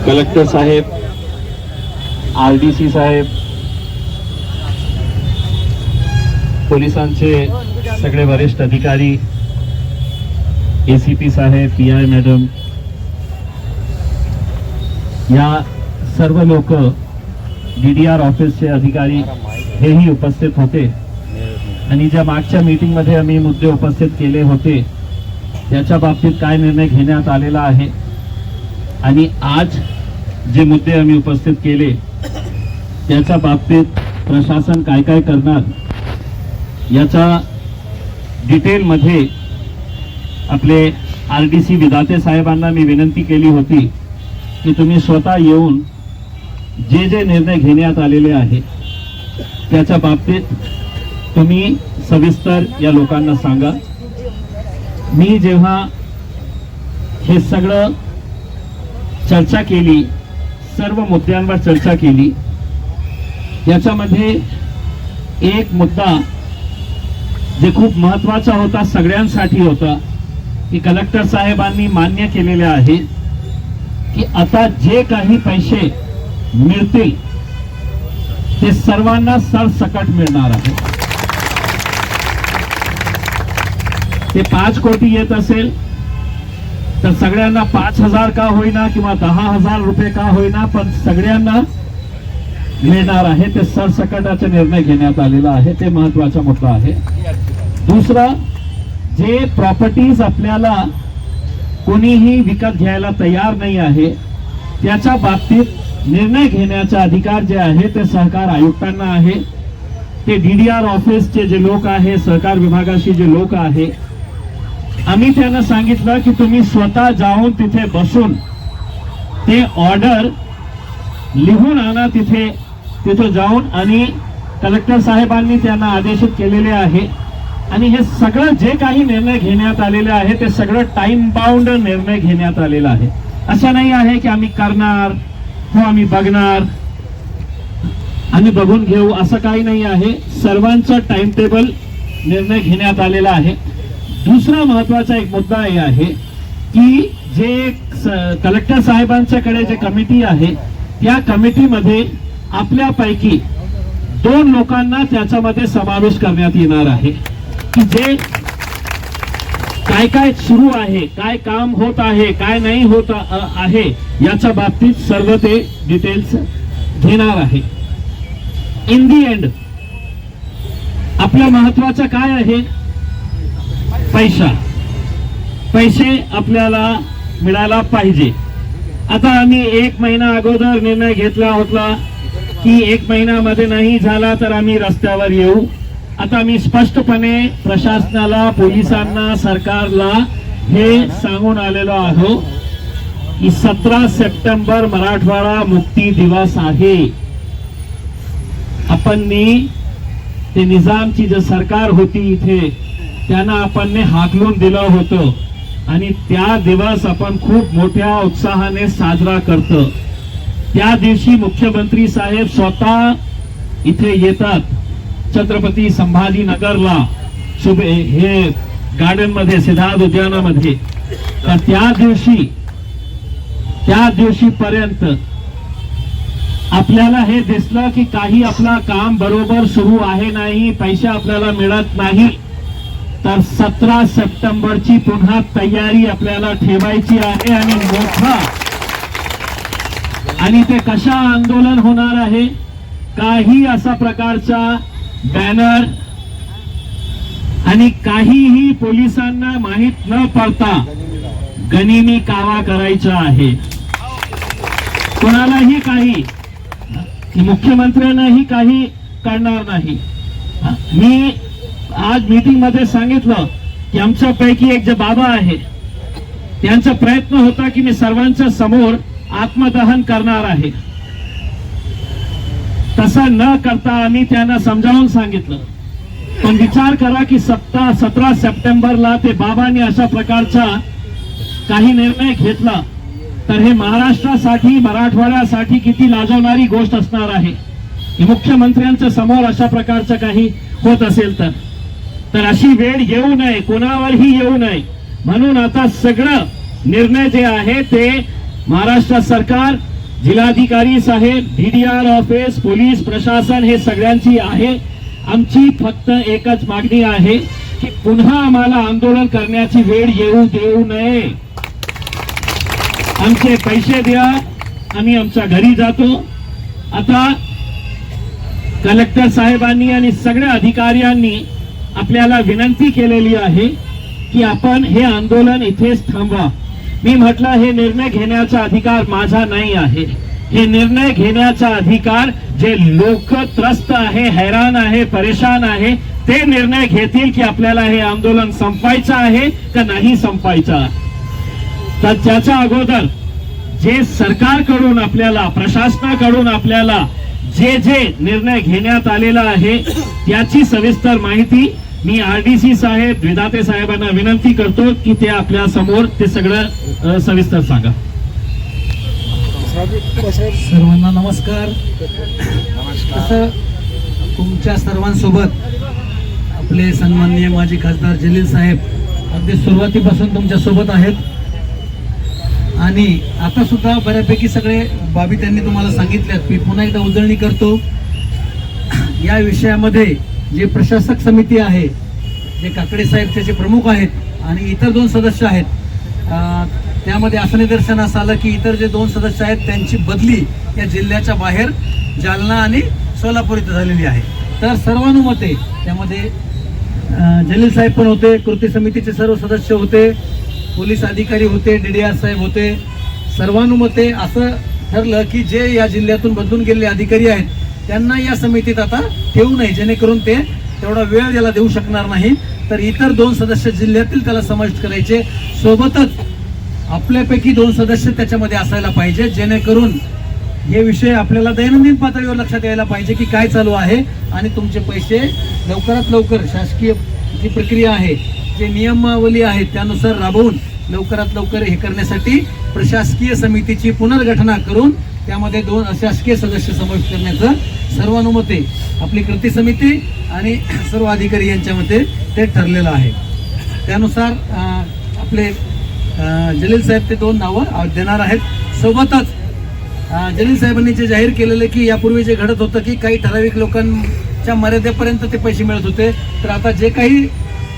Collector साहेब, RDC साहेब, पोलिसांचे सगळे वरिष्ठ अधिकारी, एसीपी साहेब, पीआय मॅडम, या सर्व लोक, डीडीआर ऑफिसचे अधिकारी हेही उपस्थित होते आणि ज्या मागच्या मीटिंग मध्ये आम्ही मुद्दे उपस्थित केले होते त्याच्या बाबतीत काय निर्णय घेण्यात आलेला आहे आणि आज जे मुद्दे आम्ही उपस्थित केले त्याच्या बाबतीत प्रशासन काय काय करणार याचा डिटेल मध्ये आपले आरडीसी विधाते साहेबांना मी विनंती केली होती की तुम्ही स्वतः येऊन जे जे निर्णय घेण्यात आलेले आहे त्याच्या बाबतीत तुम्ही सविस्तर या लोकांना सांगा। मी जेव्हा हे सगळं चर्चा केली, सर्व मुद्द्यांवर चर्चा केली, याच्यामध्ये एक मुद्दा जे खूप महत्त्वाचा होता, सगळ्यांसाठी होता, की कलेक्टर साहेबांनी मान्य केलेले आहे की आता जे काही पैसे मिळतील ते सर्वांना सरसकट मिळणार आहे। ते 5 कोटी येत असेल तर सगळ्यांना 5,000 का होईना किंवा 10,000 रुपये का होईना पण सगळ्यांना मिळणार आहे। ते सरसकटाचा निर्णय घेण्यात आलेला आहे, ते महत्त्वाचा मुद्दा आहे। दुसरा, जे प्रॉपर्टीज आपल्याला कोणीही विकत घ्यायला तयार नाही आहे त्याच्या बाबतीत निर्णय घेण्याचा अधिकार जे आहे ते सहकार आयुक्तांना आहे। ते डीडीआर ऑफिसचे जे लोक आहे, सहकार विभागाशी जे लोक आहे, आम्ही त्यांना सांगितलं की तुम्ही स्वतः जाऊन तिथे बसून ते ऑर्डर लिहून आणा, तिथे जाऊन, आणि कलेक्टर साहेबांनी त्यांना आदेशित केलेले आहे आणि हे सगळं जे काही निर्णय घेण्यात आलेले आहे ते सगळं टाइम बाउंड निर्णय घेण्यात आलेला आहे। असं नाही आहे की आम्ही करणार, हो आम्ही बघणार, आम्ही बघून घेऊ, असं काही नाही आहे। सर्वांचा टाइम टेबल निर्णय घेण्यात आलेला आहे। दुसरा महत्वाचा एक मुद्दा हे आहे की जे कलेक्टर साहेबांच्याकडे जे कमिटी आहे त्या कमिटीमध्ये आपल्यापैकी 2 लोकांना त्याच्यामध्ये समावेश करण्यात येणार आहे की जे काय काय सुरू आहे, काय काम होत आहे, काय नाही होत आहे याच्या बाबतीत सर्व ते डिटेल्स घेणार आहे। इन दी एंड आपल्या महत्वाचं काय आहे? पैसे आपल्याला मिळायला पाहिजे। आता आम्ही 1 महिना अगोदर निर्णय घेतला होता की 1 महिन्यामध्ये नाही झाला तर आम्ही रस्त्यावर येऊ। आता मी स्पष्टपणे प्रशासनाला, पोलिसांना, सरकारला हे सांगून आलेलो आहो की 17 सप्टेंबर मराठवाडा मुक्ती दिवस आहे। आपण ते निजामची जे सरकार होती इथे त्यांना आपण हाकलून दिलं होतं आणि त्या दिवस आपण खूप मोठ्या उत्साहाने साजरा करतो। त्या दिवशी मुख्यमंत्री साहेब स्वतः इथे येतात छत्रपती संभाजीनगरला, हे गार्डन मध्ये, सिद्धार्थ उद्यानामध्ये। तर त्या दिवशी पर्यंत आपल्याला हे दिसलं की काही आपला काम बरोबर सुरू आहे नाही, पैसे आपल्याला मिळत नाही, तर 17 सप्टेंबरची पुन्हा तयारी आपल्याला ठेवायची आहे आणि मोठा, आणि ते कशा आंदोलन होणार आहे? काही असा प्रकारचा बॅनर आणि काहीही पोलिसांना माहित न पडता गनिमी कावा करायचा आहे। कोणालाही काही, मुख्यमंत्र्यांनाही काही करणार नाही। मी आज मीटिंग मध्ये सांगितलं की आमच्यापैकी एक जे बाबा आहे त्यांचा प्रयत्न होता की मी सर्वांच्या समोर आत्मदहन करणार आहे, तसा न करता आम्ही त्यांना समजावून सांगितलं। पण विचार करा की 17 सप्टेंबरला ते बाबांनी अशा प्रकारचा काही निर्णय घेतला तर हे महाराष्ट्रासाठी, मराठवाड्यासाठी किती लाजवणारी गोष्ट असणार आहे। मुख्यमंत्र्यांच्या समोर अशा प्रकारचं काही होत असेल तर अशी वेळ येऊ नये, कोणावरही येऊ नये, म्हणून आता सगळं निर्णय जे आहे ते महाराष्ट्र सरकार जिल्हाधिकारी साहेब, DDR ऑफिस, पोलीस प्रशासन हे सगळ्यांची आहे. आमची फक्त एकच मागणी आहे की पुन्हा आम्हाला आंदोलन करण्याची वेळ येऊ देऊ नये. आमचे पैसे द्या, आम्ही आमच्या घरी जातो. आता कलेक्टर साहेबांनी आणि सगळ्या अधिकाऱ्यांनी आपल्याला विनंती केलेली आहे की आपण हे आंदोलन इथेच थांबवा. मी म्हटलं हे निर्णय घेण्याचा अधिकार माझा नाही आहे. हे निर्णय घेण्याचा अधिकार जे लोक त्रस्त आहे, हैराण आहे, परेशान आहे, ते निर्णय घेतील की आपल्याला हे आंदोलन संपवायचं आहे का नाही संपवायचं. तर त्याच्या अगोदर जे सरकारकडून आपल्याला, प्रशासनाकडून आपल्याला जे जे निर्णय घेण्यात आलेला आहे त्याची सविस्तर माहिती मी RDC साहेब, विधाते साहेबांना विनंती करतो की ते आपल्या समोर ते सगळं सविस्तर सांगा. सर्वांना नमस्कार. असं तुमच्या सर्वांसोबत आपले सन्माननीय माजी खासदार जलील साहेब अगदी सुरुवातीपासून तुमच्या सोबत आहेत आणि आता सुद्धा बऱ्यापैकी सगळे बाबी त्यांनी तुम्हाला सांगितल्यात. मी पुन्हा एकदा उजळणी करतो. या विषयामध्ये जे प्रशासक समिती आहे, जे काकडे साहेब त्याचे प्रमुख आहेत आणि इतर 2 सदस्य आहेत, त्यामध्ये असं निदर्शनास आलं की इतर जे 2 सदस्य आहेत त्यांची बदली या जिल्ह्याच्या बाहेर जालना आणि सोलापूर इथं झालेली आहे. तर सर्वानुमते त्यामध्ये जलील साहेब पण होते, कृती समितीचे सर्व सदस्य होते, पोलीस अधिकारी होते, DDR साहेब होते. सर्वानुमते असं ठरलं की जे या जिल्ह्यातून बदलून गेलेले अधिकारी आहेत त्यांना या समितीत आता ठेवू नये, जेणेकरून ते तेवढा वेळ याला देऊ शकणार नाही. तर इतर 2 सदस्य जिल्ह्यातील त्याला समाविष्ट करायचे. सोबतच आपल्यापैकी 2 सदस्य त्याच्यामध्ये असायला पाहिजे, जेणेकरून हे विषय आपल्याला दैनंदिन पातळीवर लक्षात यायला पाहिजे की काय चालू आहे आणि तुमचे पैसे लवकरात लवकर शासकीय जी प्रक्रिया आहे, जे नियमावली आहे त्यानुसार राबवून लवकरात लवकर हे करण्यासाठी प्रशासकीय समितीची पुनर्गठना करून त्यामध्ये 2 अशासकीय सदस्य समाविष्ट करण्याचं सर्वानुमते आपली कृती समिती आणि सर्व अधिकारी यांच्या मते ते ठरलेलं आहे. त्यानुसार आपले जलील साहेब ते 2 नावं देणार आहेत. सोबतच जलील साहेबांनी जे जाहीर केलेलं की यापूर्वी जे घडत होतं की काही ठराविक लोकांच्या मर्यादेपर्यंत ते पैसे मिळत होते, तर आता जे काही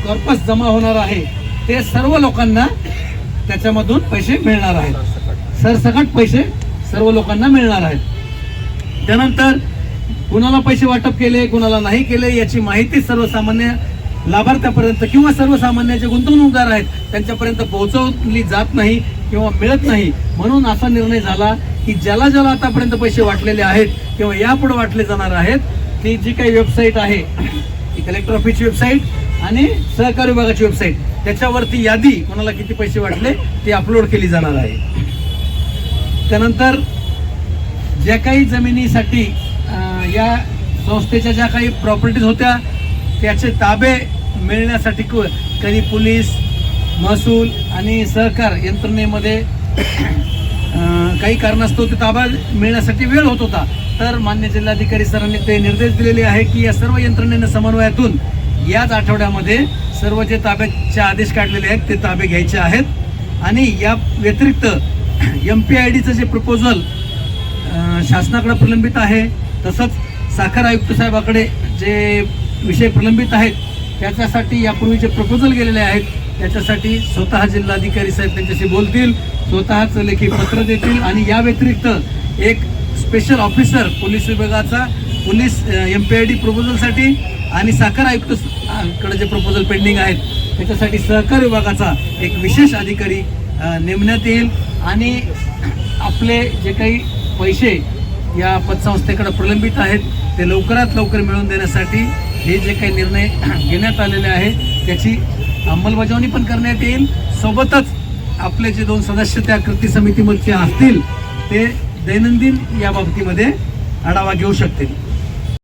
कॉर्पस जमा होणार आहे ते सर्व लोकांना त्याच्यामधून पैसे मिळणार आहेत. सरसकट पैसे सर्व लोकांना मिळणार आहेत. त्यानंतर कुणाला पैसे वाटप केले, कुणाला नाही केले याची माहिती सर्वसामान्य लाभार्थ्यापर्यंत किंवा सर्वसामान्य जे गुंतवणूकदार आहेत त्यांच्यापर्यंत पोहोचवली जात नाही किंवा मिळत नाही. म्हणून असा निर्णय झाला की ज्याला ज्याला आतापर्यंत पैसे वाटलेले आहेत किंवा यापुढे वाटले जाणार आहेत ती जी काही वेबसाईट आहे, ती कलेक्टर ऑफिसची वेबसाईट आणि सहकार विभागाची वेबसाईट, त्याच्यावरती यादी कोणाला किती पैसे वाटले ती अपलोड केली जाणार आहे. त्यानंतर ज्या काही जमिनीसाठी या संस्थेच्या ज्या काही प्रॉपर्टीज होत्या त्याचे ताबे मिळण्यासाठी कधी पोलीस, महसूल आणि सहकार यंत्रणेमध्ये काही कारणास्तव ते ताबा मिळण्यासाठी वेळ होत होता. तर मान्य जिल्हाधिकारी सरांनी ते निर्देश दिलेले आहे की या सर्व यंत्रणेने समन्वयातून याच आठवड्यामध्ये सर्व जे ताब्याचे आदेश काढलेले आहेत ते ताबे घ्यायचे आहेत. आणि या व्यतिरिक्त MPIDचं जे प्रपोजल शासनाकडे प्रलंबित आहे, तसंच साखर आयुक्त साहेबाकडे जे विषय प्रलंबित आहेत त्याच्यासाठी यापूर्वीचे प्रपोजल गेलेले आहेत, त्याच्यासाठी स्वतः जिल्हाधिकारी साहेब त्यांच्याशी बोलतील, स्वतःच लेखी पत्र देतील. आणि या व्यतिरिक्त एक स्पेशल ऑफिसर पोलीस विभागाचा पोलीस MPID प्रपोजलसाठी आणि साखर आयुक्त कडे जे प्रपोजल पेंडिंग आहेत त्याच्यासाठी सहकार विभागाचा एक विशेष अधिकारी नेमण्यात येईल. आणि आपले जे काही पैसे या पतसंस्थेकडे प्रलंबित आहेत ते लवकरात लवकर मिळवून देण्यासाठी हे जे काही निर्णय घेण्यात आलेले आहे त्याची अंमलबजावणी पण करण्यात येईल. सोबतच आपले जे 2 सदस्य त्या कृती समितीमध्ये असतील ते दैनंदिन या बाबतीमध्ये आढावा घेऊ शकतील.